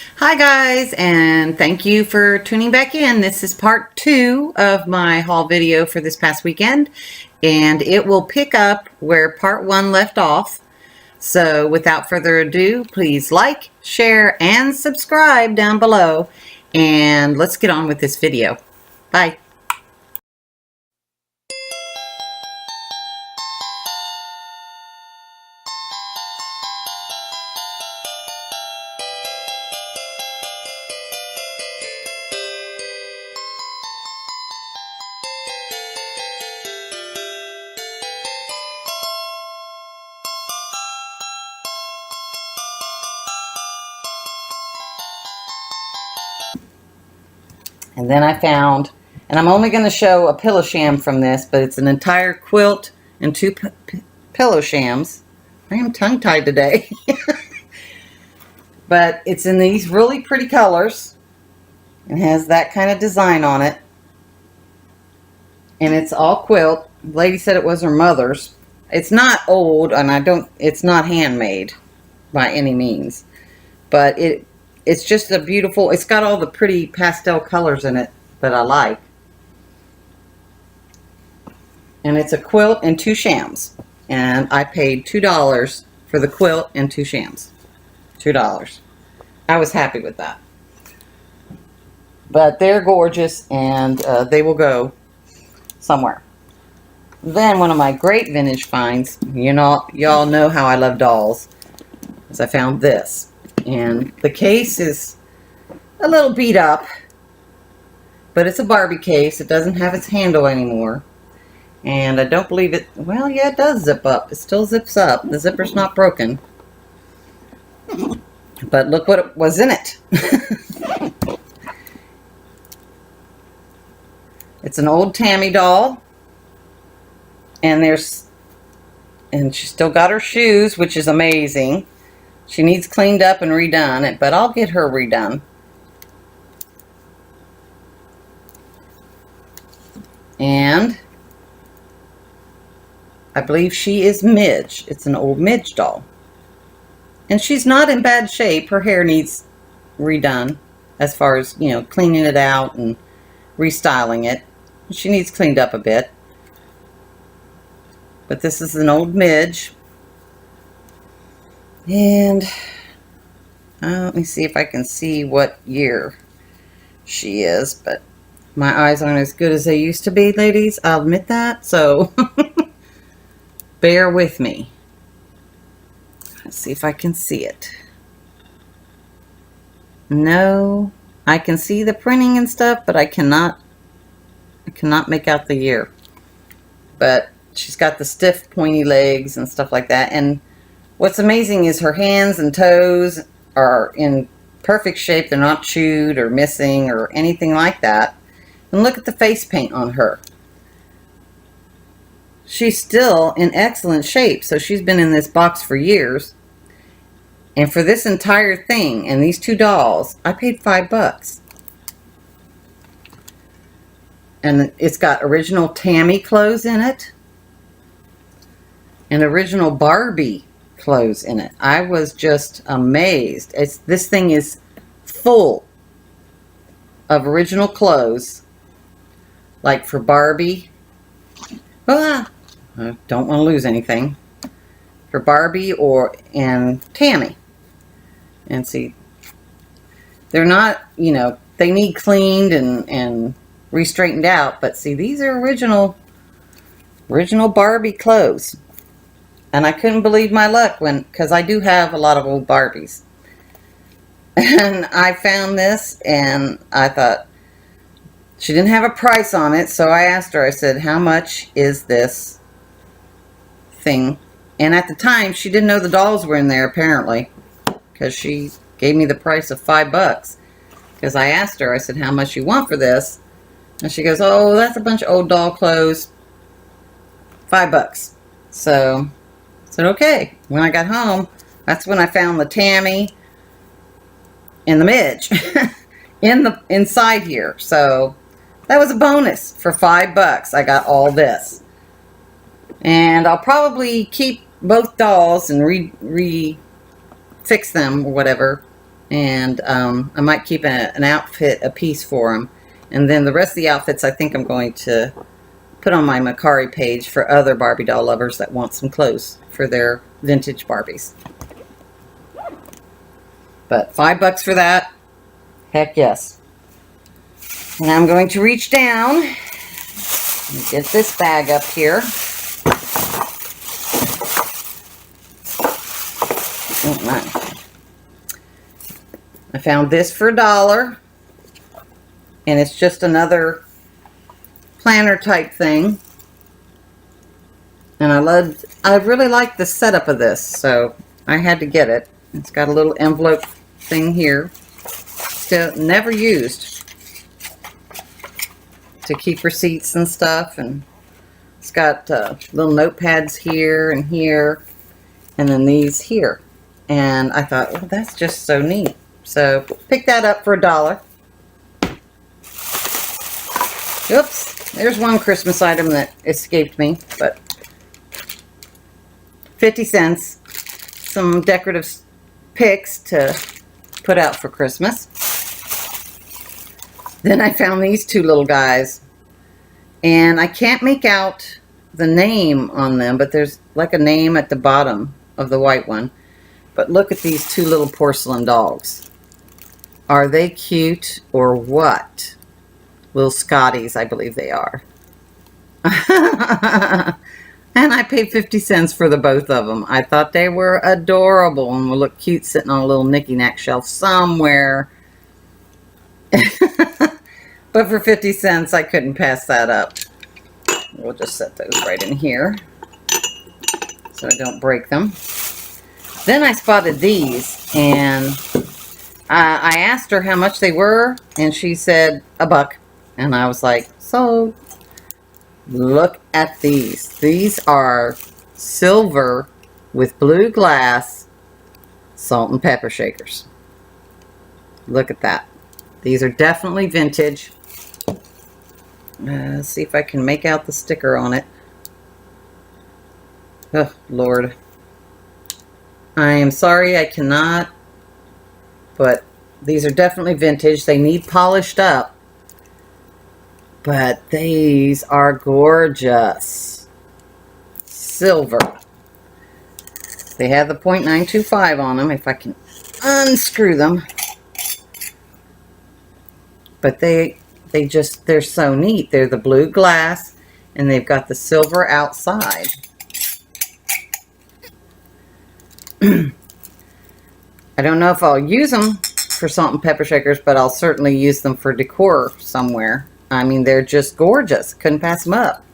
Hi guys, and thank you for tuning back in. This is part 2 of my haul video for this past weekend, and it will pick up where part 1 left off. So without further ado, please like, share, and subscribe down below, and let's get on with this video. Bye. And then I found, and I'm only going to show a pillow sham from this, but it's an entire quilt and 2 pillow shams. I am tongue-tied today. But it's in these really pretty colors and has that kind of design on it. And it's all quilt. The lady said it was her mother's. It's not old, and it's not handmade by any means. But it's just a beautiful, it's got all the pretty pastel colors in it that I like. And it's a quilt and 2 shams. And I paid $2 for the quilt and 2 shams. $2. I was happy with that. But they're gorgeous, and they will go somewhere. Then one of my great vintage finds, y'all know how I love dolls, is I found this. And the case is a little beat up, but it's a Barbie case. It doesn't have its handle anymore. And I don't believe it, well, yeah, it does zip up. It still zips up. The zipper's not broken. But look what was in it. It's an old Tammy doll. And she still got her shoes, which is amazing. She needs cleaned up and redone, but I'll get her redone. And I believe she is Midge. It's an old Midge doll. And she's not in bad shape. Her hair needs redone as far as, cleaning it out and restyling it. She needs cleaned up a bit. But this is an old Midge. And let me see if I can see what year she is. But my eyes aren't as good as they used to be, ladies. I'll admit that. So bear with me. Let's see if I can see it. No, I can see the printing and stuff, but I cannot make out the year. But she's got the stiff pointy legs and stuff like that. And what's amazing is her hands and toes are in perfect shape. They're not chewed or missing or anything like that. And look at the face paint on her. She's still in excellent shape. So she's been in this box for years. And for this entire thing and these 2 dolls, I paid $5. And it's got original Tammy clothes in it. And original Barbie clothes in it. I was just amazed. This thing is full of original clothes, like for Barbie. I don't want to lose anything. For Barbie and Tammy. And see, they're not, they need cleaned and re-straightened out. But see, these are original Barbie clothes. And I couldn't believe my luck because I do have a lot of old Barbies. And I found this and I thought, she didn't have a price on it. So I asked her, I said, how much is this thing? And at the time, she didn't know the dolls were in there apparently. Because she gave me the price of $5. Because I asked her, I said, how much you want for this? And she goes, oh, that's a bunch of old doll clothes. $5. So I said, okay. When I got home, that's when I found the Tammy and the Midge inside here. So that was a bonus for $5. I got all this. And I'll probably keep both dolls and fix them or whatever And I might keep an outfit a piece for them. And then the rest of the outfits I think I'm going to put on my Mercari page for other Barbie doll lovers that want some clothes for their vintage Barbies. But $5 for that, heck yes. And I'm going to reach down and get this bag up here. I found this for $1, and it's just another planner type thing. And I really like the setup of this, so I had to get it. It's got a little envelope thing here, still never used, to keep receipts and stuff. And it's got little notepads here and here, and then these here. And I thought, well, that's just so neat. So pick that up for $1. Oops, there's one Christmas item that escaped me, but 50 cents. Some decorative picks to put out for Christmas. Then I found these two little guys, and I can't make out the name on them, but there's like a name at the bottom of the white one. But look at these two little porcelain dogs. Are they cute or what? Little Scotties, I believe they are. And I paid 50 cents for the both of them. I thought they were adorable and will look cute sitting on a little knicky-knack shelf somewhere. But for 50 cents, I couldn't pass that up. We'll just set those right in here so I don't break them. Then I spotted these, and I asked her how much they were, and she said $1. And I was like, so look at these. These are silver with blue glass salt and pepper shakers. Look at that. These are definitely vintage. Let's see if I can make out the sticker on it. Oh, Lord. I am sorry I cannot, but these are definitely vintage. They need polished up, but these are gorgeous. Silver. They have the .925 on them, if I can unscrew them. But they're so neat. They're the blue glass, and they've got the silver outside. I don't know if I'll use them for salt and pepper shakers, but I'll certainly use them for decor somewhere. I mean, they're just gorgeous. Couldn't pass them up.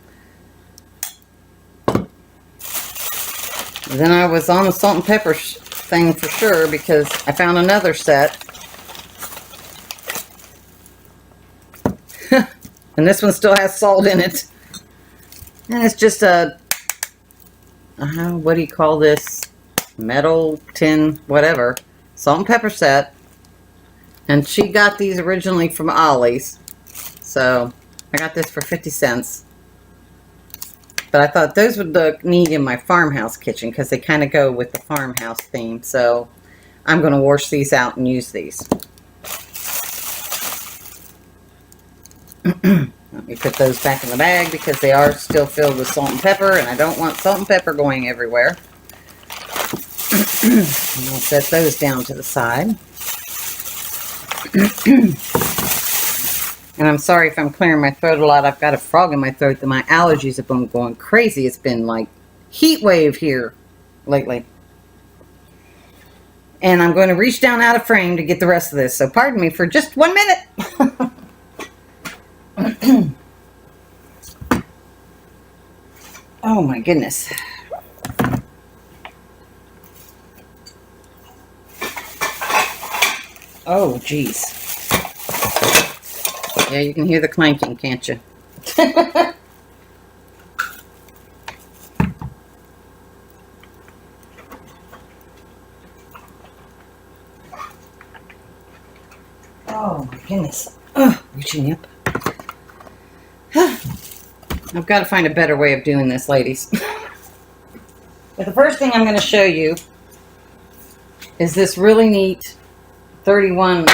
Then I was on the salt and pepper thing for sure, because I found another set. And this one still has salt in it. And it's just a, what do you call this? Metal, tin, whatever. Salt and pepper set. And she got these originally from Ollie's. So I got this for 50 cents. But I thought those would look neat in my farmhouse kitchen, because they kind of go with the farmhouse theme. So I'm going to wash these out and use these. Let me put those back in the bag, because they are still filled with salt and pepper, and I don't want salt and pepper going everywhere. And I'll set those down to the side. And I'm sorry if I'm clearing my throat a lot. I've got a frog in my throat that my allergies have been going crazy. It's been like heat wave here lately. And I'm going to reach down out of frame to get the rest of this. So pardon me for just 1 minute. Oh my goodness. Oh geez. Yeah, you can hear the clanking, can't you? Oh my goodness. Oh, reaching up. I've got to find a better way of doing this, ladies. But the first thing I'm going to show you is this really neat 31.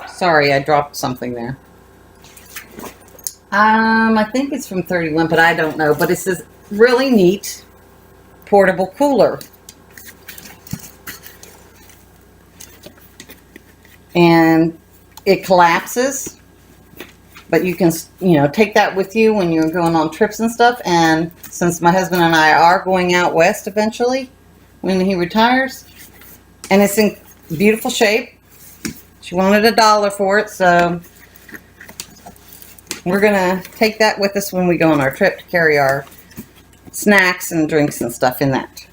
Sorry, I dropped something there. I think it's from 31, but I don't know. But it's this really neat portable cooler. And it collapses, but you can, take that with you when you're going on trips and stuff. And since my husband and I are going out west eventually, when he retires, and it's in beautiful shape. She wanted $1 for it, so we're gonna take that with us when we go on our trip to carry our snacks and drinks and stuff in that.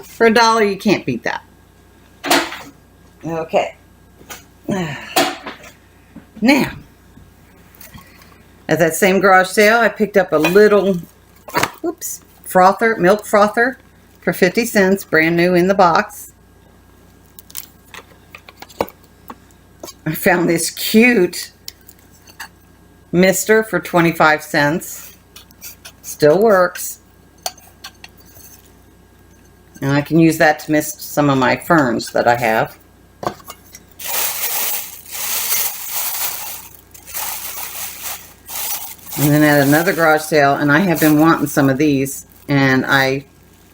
For $1, you can't beat that. Okay. Now, at that same garage sale, I picked up a little, milk frother for 50 cents, brand new in the box. I found this cute mister for 25 cents. Still works. And I can use that to mist some of my ferns that I have. And then at another garage sale, and I have been wanting some of these, and I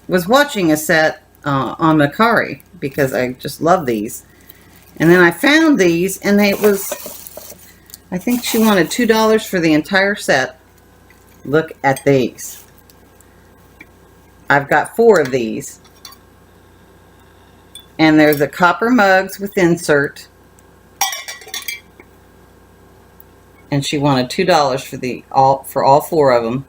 was watching a set on Macari because I just love these. And then I found these, and it was, I think she wanted $2 for the entire set. Look at these. I've got 4 of these. And there's the copper mugs with insert. And she wanted $2 for all 4 of them.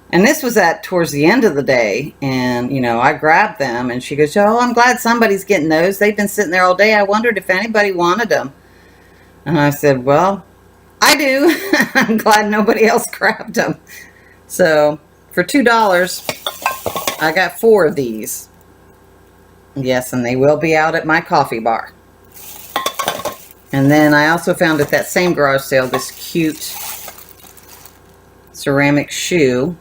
And this was towards the end of the day, and I grabbed them, and she goes, "Oh, I'm glad somebody's getting those. They've been sitting there all day. I wondered if anybody wanted them." And I said, "Well, I do." I'm glad nobody else grabbed them. So for $2, I got 4 of these. Yes, and they will be out at my coffee bar. And then I also found at that same garage sale this cute ceramic shoe.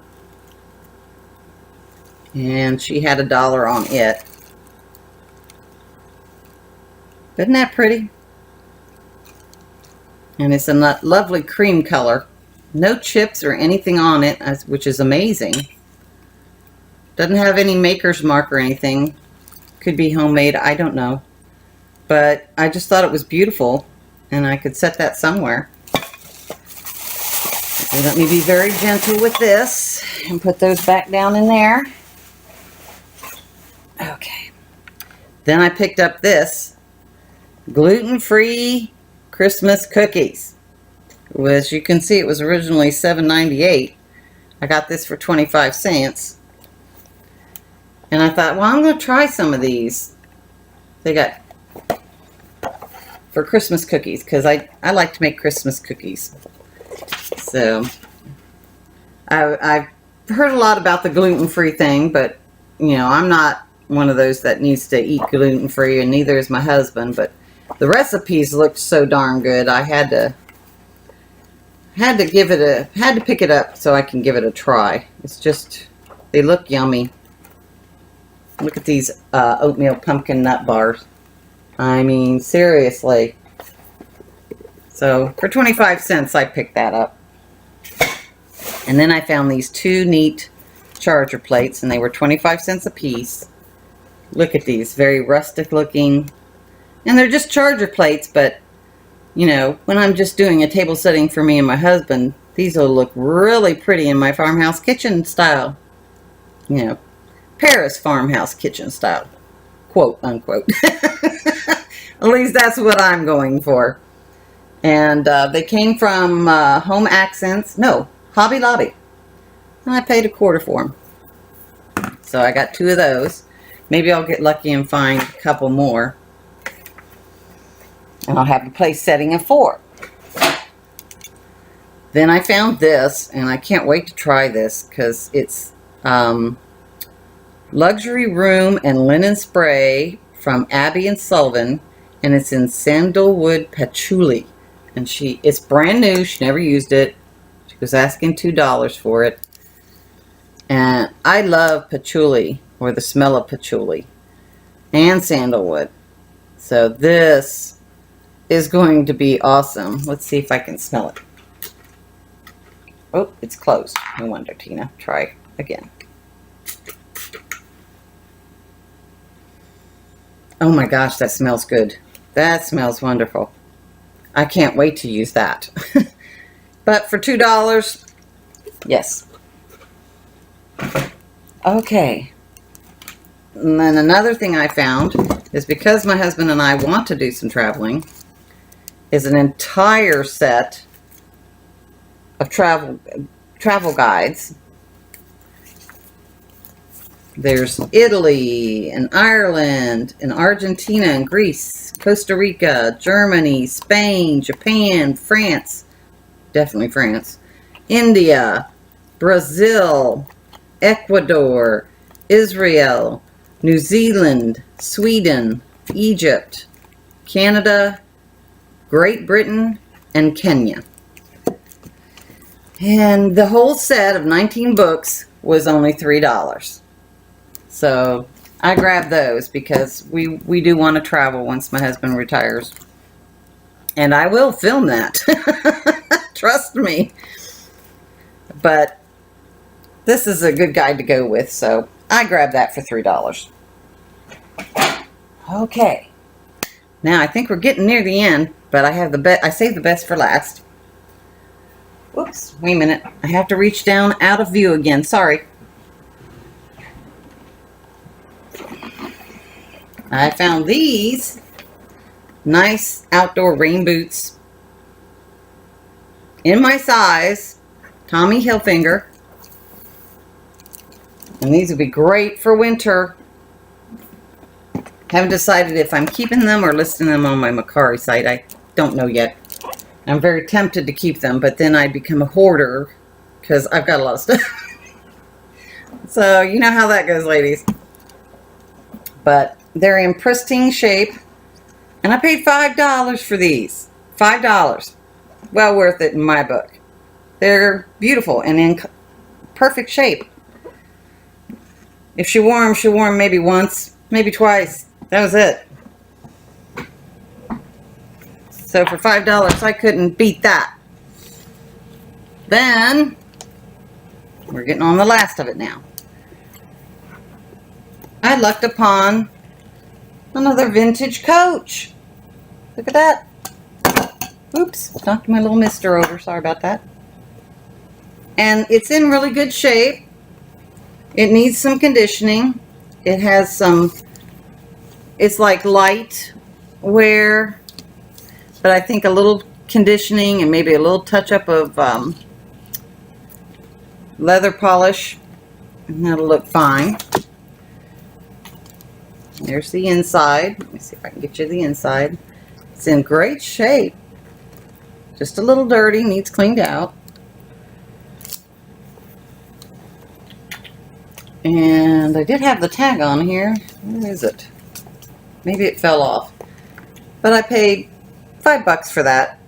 And she had $1 on it. Isn't that pretty? And it's a lovely cream color. No chips or anything on it, which is amazing. Doesn't have any maker's mark or anything. Could be homemade, I don't know. But I just thought it was beautiful, and I could set that somewhere. So let me be very gentle with this and put those back down in there. Okay. Then I picked up this gluten-free Christmas cookies. As you can see, it was originally $7.98. I got this for 25 cents. And I thought, well, I'm going to try some of these. They got for Christmas cookies, because I like to make Christmas cookies. So I've heard a lot about the gluten-free thing, but I'm not one of those that needs to eat gluten-free, and neither is my husband. But the recipes looked so darn good, I had to pick it up so I can give it a try. It's just, they look yummy. Look at these oatmeal pumpkin nut bars. I mean, seriously. So for 25 cents, I picked that up. And then I found these 2 neat charger plates, and they were 25 cents a piece. Look at these, very rustic looking. And they're just charger plates, but when I'm just doing a table setting for me and my husband, these will look really pretty in my farmhouse kitchen style. Paris farmhouse kitchen style, quote unquote. At least that's what I'm going for. And they came from Home Accents, no, Hobby Lobby. And I paid $0.25 for them. So I got 2 of those. Maybe I'll get lucky and find a couple more. And I'll have a place setting of 4. Then I found this, and I can't wait to try this, because it's luxury room and linen spray from Abby and Sullivan, and it's in sandalwood patchouli. And it's brand new. She never used it. She was asking $2 for it. And I love patchouli, or the smell of patchouli, and sandalwood. So this is going to be awesome. Let's see if I can smell it. Oh, it's closed. No wonder, Tina. Try again. Oh my gosh, that smells good. That smells wonderful. I can't wait to use that. But for $2, yes. Okay. And then another thing I found is, because my husband and I want to do some traveling, is an entire set of travel guides. There's Italy and Ireland and Argentina and Greece, Costa Rica, Germany, Spain, Japan, France, definitely France, India, Brazil, Ecuador, Israel, New Zealand, Sweden, Egypt, Canada, Great Britain, and Kenya. And the whole set of 19 books was only $3. So I grabbed those because we do want to travel once my husband retires. And I will film that. Trust me. But this is a good guide to go with, so I grabbed that for $3. Okay. Now I think we're getting near the end, but I have I saved the best for last. Whoops, wait a minute. I have to reach down out of view again. Sorry. I found these nice outdoor rain boots in my size, Tommy Hilfiger. And these would be great for winter. Haven't decided if I'm keeping them or listing them on my Mercari site. I don't know yet. I'm very tempted to keep them, but then I'd become a hoarder because I've got a lot of stuff. So you know how that goes, ladies. But they're in pristine shape. And I paid $5 for these. $5. Well worth it in my book. They're beautiful and in perfect shape. If she wore them maybe once, maybe twice. That was it. So for $5, I couldn't beat that. Then, we're getting on the last of it now. I lucked upon another vintage coach. Look at that. Oops, knocked my little mister over. Sorry about that. And it's in really good shape. It needs some conditioning. It has some, it's like light wear, but I think a little conditioning and maybe a little touch-up of leather polish, and that'll look fine. There's the inside. Let me see if I can get you the inside. It's in great shape. Just a little dirty, needs cleaned out. And I did have the tag on here. Where is it? Maybe it fell off. But I paid $5 for that.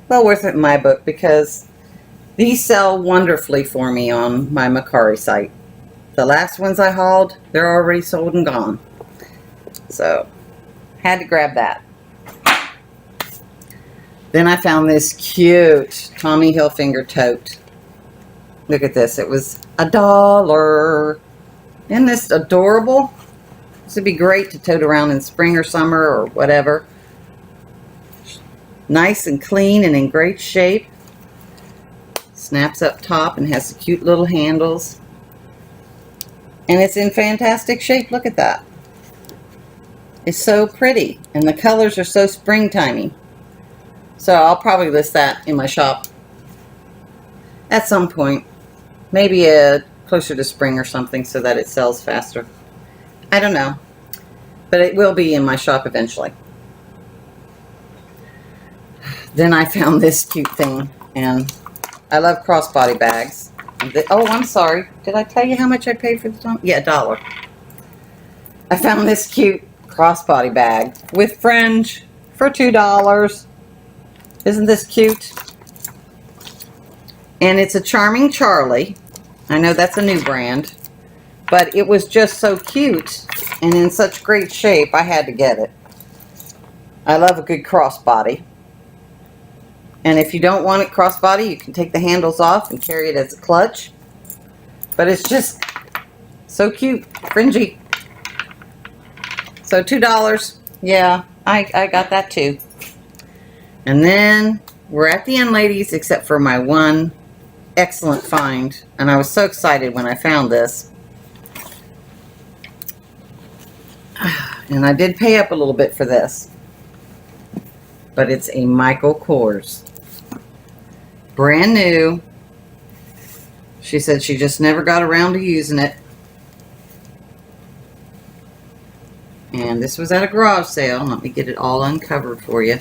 Well worth it in my book because these sell wonderfully for me on my Mercari site. The last ones I hauled, they're already sold and gone. So, had to grab that. Then I found this cute Tommy Hilfiger tote. Look at this. It was $1. Isn't this adorable? This would be great to tote around in spring or summer or whatever. Nice and clean and in great shape. Snaps up top and has the cute little handles. And it's in fantastic shape. Look at that. It's so pretty. And the colors are so springtimey. So I'll probably list that in my shop at some point. Maybe closer to spring or something so that it sells faster. I don't know. But it will be in my shop eventually. Then I found this cute thing. And I love crossbody bags. Oh, I'm sorry. Did I tell you how much I paid for the top? Yeah, $1. I found this cute crossbody bag with fringe for $2. Isn't this cute? And it's a Charming Charlie. I know that's a new brand. But it was just so cute and in such great shape, I had to get it. I love a good crossbody. And if you don't want it crossbody, you can take the handles off and carry it as a clutch. But it's just so cute, fringy. So $2. Yeah, I got that too. And then we're at the end, ladies, except for my one excellent find. And I was so excited when I found this. And I did pay up a little bit for this. But it's a Michael Kors. Brand new. She said she just never got around to using it. And this was at a garage sale. Let me get it all uncovered for you.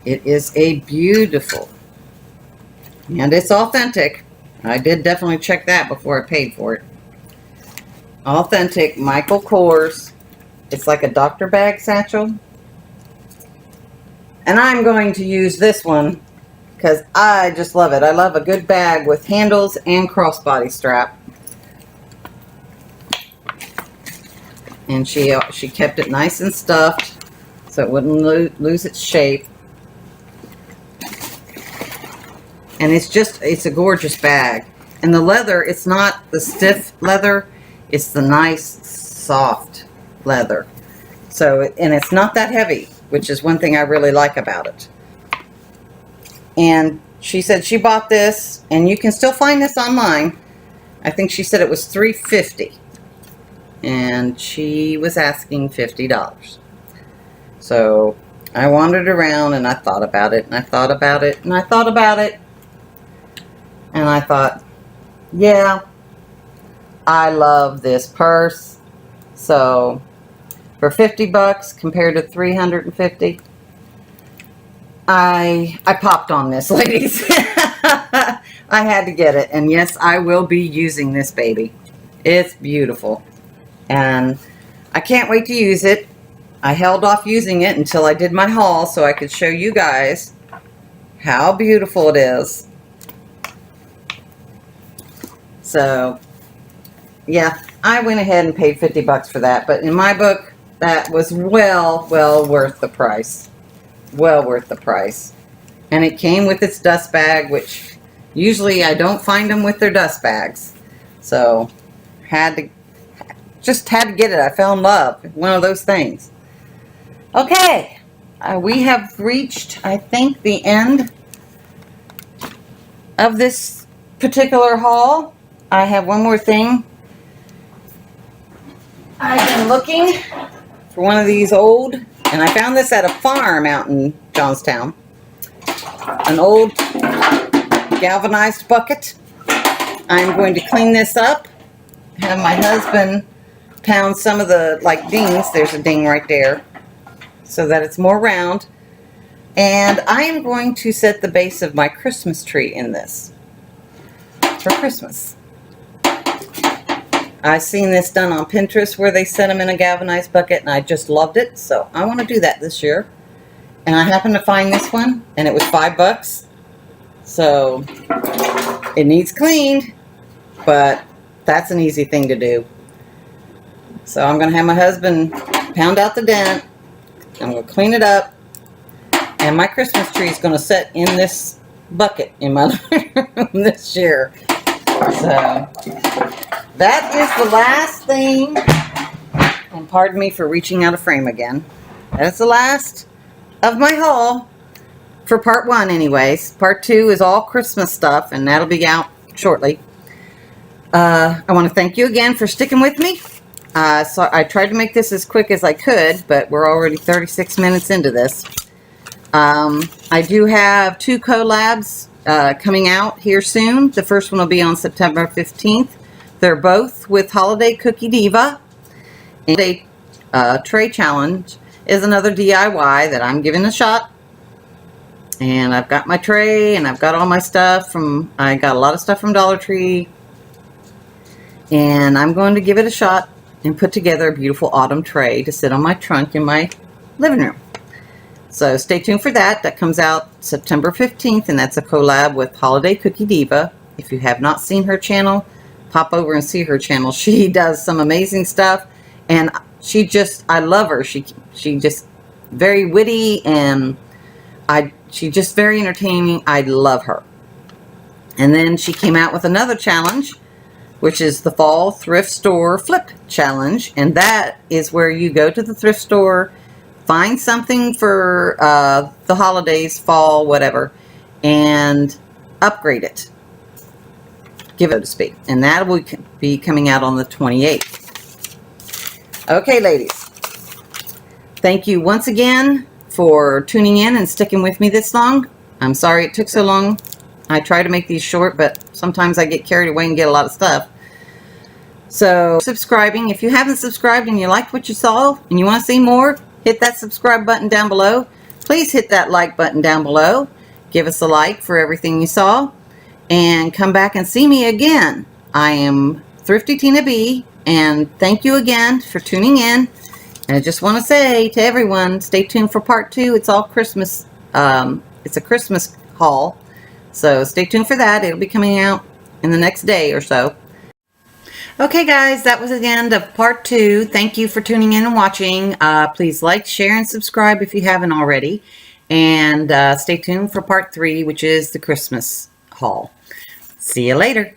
It is a beautiful. And it's authentic. I did definitely check that before I paid for it. Authentic Michael Kors. It's like a doctor bag satchel. And I'm going to use this one because I just love it. I love a good bag with handles and crossbody strap. And she kept it nice and stuffed so it wouldn't lose its shape. And it's a gorgeous bag. And the leather, it's not the stiff leather, it's the nice soft leather. So, and it's not that heavy, which is one thing I really like about it. And she said she bought this, and you can still find this online. I think she said it was $3.50. And she was asking $50. So I wandered around and I thought about it, and I thought about it, and I thought about it. And I thought, yeah, I love this purse. So for $50 compared to $350, I popped on this, ladies. I had to get it. And yes, I will be using this baby. It's beautiful. And I can't wait to use it. I held off using it until I did my haul so I could show you guys how beautiful it is. So, yeah, I went ahead and paid $50 for that. But in my book, that was well worth the price. Well worth the price. And it came with its dust bag, which usually I don't find them with their dust bags. So, just had to get it. I fell in love. One of those things. Okay. We have reached, I think, the end of this particular haul. I have one more thing. I've been looking for one of these old, and I found this at a farm out in Johnstown. An old galvanized bucket. I'm going to clean this up. Have my husband pound some of the, like, dings. There's a ding right there. So that it's more round. And I am going to set the base of my Christmas tree in this for Christmas. I've seen this done on Pinterest where they set them in a galvanized bucket, and I just loved it. So I want to do that this year. And I happened to find this one, and it was $5. So it needs cleaned, but that's an easy thing to do. So I'm going to have my husband pound out the dent. I'm going to clean it up. And my Christmas tree is going to sit in this bucket in my living room this year. So that is the last thing. And pardon me for reaching out of frame again. That's the last of my haul for part 1 anyways. Part 2 is all Christmas stuff, and that'll be out shortly. I want to thank you again for sticking with me. So I tried to make this as quick as I could, but we're already 36 minutes into this. I do have 2 collabs coming out here soon. The first one will be on September 15th. They're both with Holiday Cookie Diva. And a tray challenge is another DIY that I'm giving a shot. And I've got my tray, and I've got all my stuff I got a lot of stuff from Dollar Tree. And I'm going to give it a shot and put together a beautiful autumn tray to sit on my trunk in my living room. So stay tuned for that. That comes out September 15th, and that's a collab with Holiday Cookie Diva. If you have not seen her channel, pop over and see her channel. She does some amazing stuff, and I love her. She just very witty, and she's just very entertaining. I love her. And then she came out with another challenge, which is the Fall Thrift Store Flip Challenge. And that is where you go to the thrift store, find something for the holidays, fall, whatever, and upgrade it. Give it, so to speak. And that will be coming out on the 28th. Okay, ladies. Thank you once again for tuning in and sticking with me this long. I'm sorry it took so long. I try to make these short, but sometimes I get carried away and get a lot of stuff. So, subscribing. If you haven't subscribed and you liked what you saw and you want to see more, hit that subscribe button down below. Please hit that like button down below. Give us a like for everything you saw. And come back and see me again. I am Thrifty Tina B. And thank you again for tuning in. And I just want to say to everyone, stay tuned for part 2. It's all Christmas. It's a Christmas haul. So stay tuned for that. It'll be coming out in the next day or so. Okay, guys, that was the end of part 2. Thank you for tuning in and watching. Please like, share, and subscribe if you haven't already. And stay tuned for part 3, which is the Christmas haul. See you later.